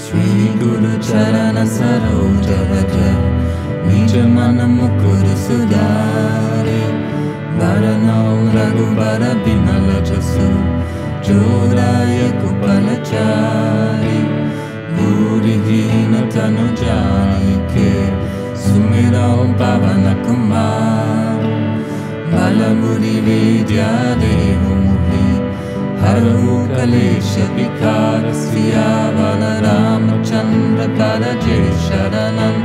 Shri Guru Charana Saroja Raja Nija Mana Mukuru Sudare Varano Raghubara Bimala Jasu Joraya Kupalachari Buri Hina Tanu Janike Sumira Bhavana Kumar Balamuri Vidya Devu Muhi Haru Kalesha Vikara Siyavana Ramachandra Pada Jai Sharanam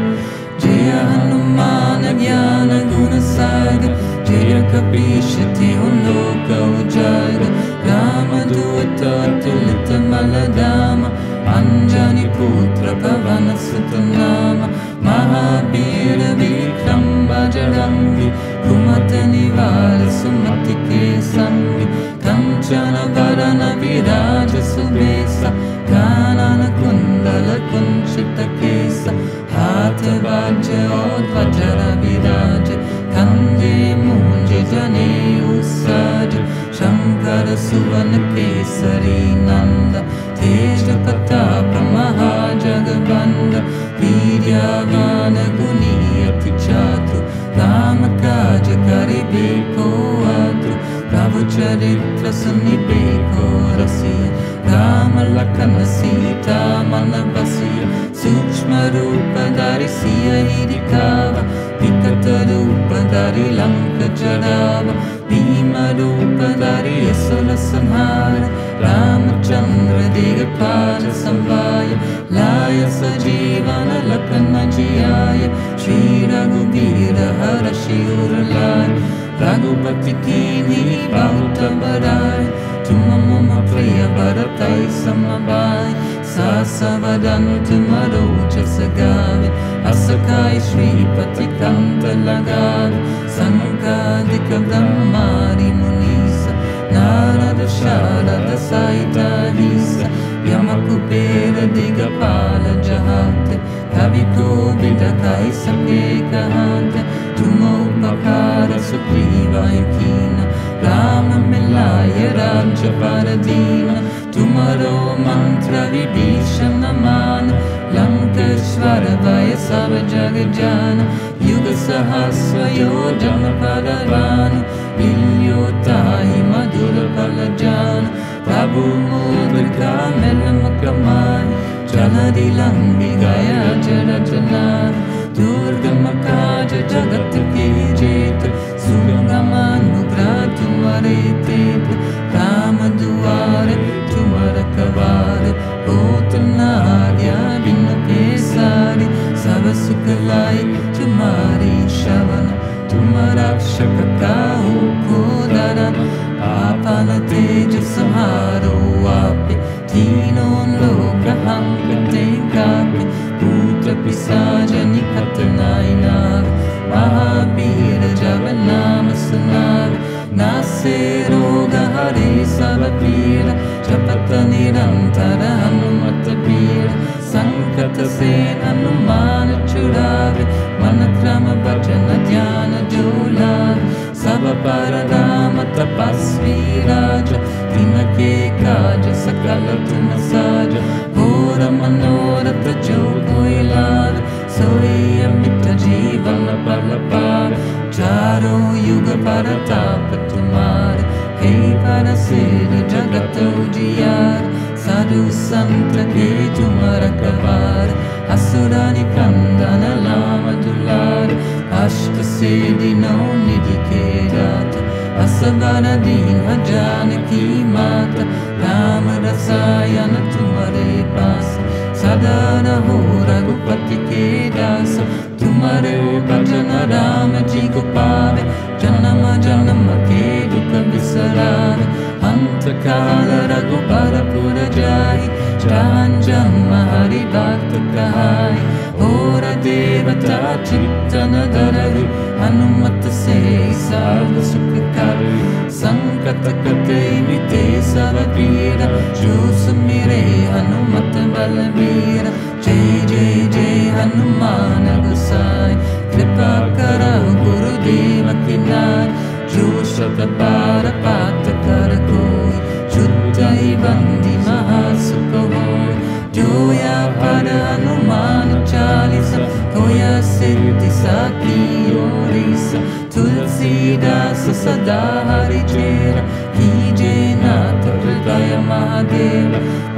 Jaya Hanumana Jnana Guna Saga Jaya Kapishati Uloka Ujaga Rama Duata Tulita Maladama Anjani Putra Pavana Sutanama Mahabira Vikram Bajarangi Kumatani Vala Sumati Kesangi Kanchana Varana Viraja Subesa Kanana Kundala Kunchita Kesa Hatha Vajja Odvajara Viraja Kande Munja Jane Usaja Shankara Suvana Kesari Nanda Teja Patapa Mahajagabanda Vidyavana Guniya Pichatu Ramakaja Karibeko Atu Prabhu Charitra Sunibeko Rasiya Rama Lakana Sita Manavasiya Sukshma Rupa Dari Siya Hirikava Vikata Rupa Dari Lanka Jarava Bhima Rupa Dari Asura Samhara Ramachandra Digapala Samvaya Laya Sajivana Lakana Jiyaya Shri Raghubira Harashi Uralaya Raghupati Kini Bauta Barai Tumamama Priya Bharatai Samabai Sasavadan Tumaro Jasagave Asakai Shri Pati Kanta Lagave Sankadika Brahmari Munisa Narada Sharada Saita Hisa Yamakupera Digapala Jahate Kaviko Vidakai Sake Kahante Tumopakara Sugriva Yukina Rama Milaya Raja Paradina Tumaro Mantra Vibhishana Mana Lankeshvara Vayasava Jagajana Yuga Sahasra Yojana Padavana Vilyotahi Madhura Palajana Prabhu Mudrika Melamakamani Jaladi Lambi Gaya Jarajana Durga Makaja Jagat Ki Jeta Sugamanubra Tumare Teta Rama Duare Tumara Kavare Otanadya Vinna Pesari Savasukalai Tumari Shavana Tumara Shakakahu Kodaran Apana Teja Samharo Api Tinon Loka Hankate Kapi Putra Pisaja Nikatanainavi Mahabira Javanama Sanavi Naseroga Hari Savapira Chapata Nirantara Hanumata Pira Sankata Sen Hanumana Churavi Manakrama Bhajana Dhyana Jolavi Savaparadama Tapasvi Raja Vinake Kaja Sakala Tumasaja Hora Manorata Jogoilava Soya Mita Jivana Palapara Charo Yuga Paratapa Tumara Hey Parasira Jagato Jiyar Sadhu Santra Ke Tumara Kavara Asurani Kandana Lama Dulara Ashta Siddhi No Nidhi Ke Data Asavana Dina Janaki Mata Rama Rasayana Tumare Pasa Sadana Ho Raghupati Ke Dasa Tumare Bhajana Rama Ji Gopave Janama Janama Ke Dukha Visarave Antakala Raghupara Pura Jai Janjama Hari Bhakta Kahai Ora Devata Chittana Darahi Hanumata Se Sarva Sukhakari Sankata Kate Vite Savapira Josamire Hanumata Balavira Jai Jai Jai Hanumana Gosai Kripa Kara Guru Deva Kinai Joshata Para Pata Karakoi Chutai Bandi Mahasukavoi Joya Pai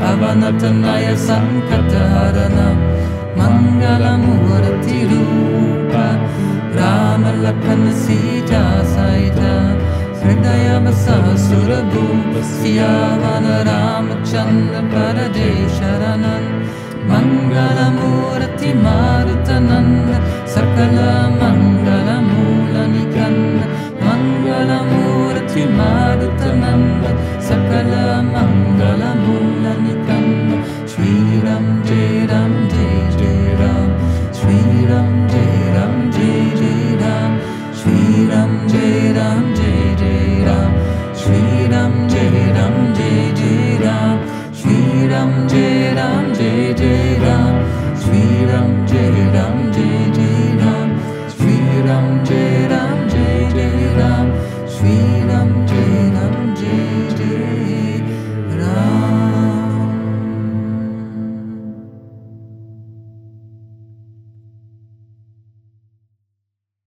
Pavanatanaya Sankataharana Mangalamurti Rupa Rama Lakshmana Sita Saita Hridaya Vasa Surabhupa Siyavana Ramachandra Parade Sharanan Mangalamurti Marutananda Sakala Mangalamula Nikanda Mangalamurti Marutananda Sakala Mangalamula Nikanda Shri Ram Jai Ram Jai Jai Ram Shri Ram Jai Ram Jai Jai Ram Shri Ram Jai Ram Jai Jai Ram Shri Ram Jai Ram Jai Jai Ram Shri Ram Jai Ram Jai Jai Ram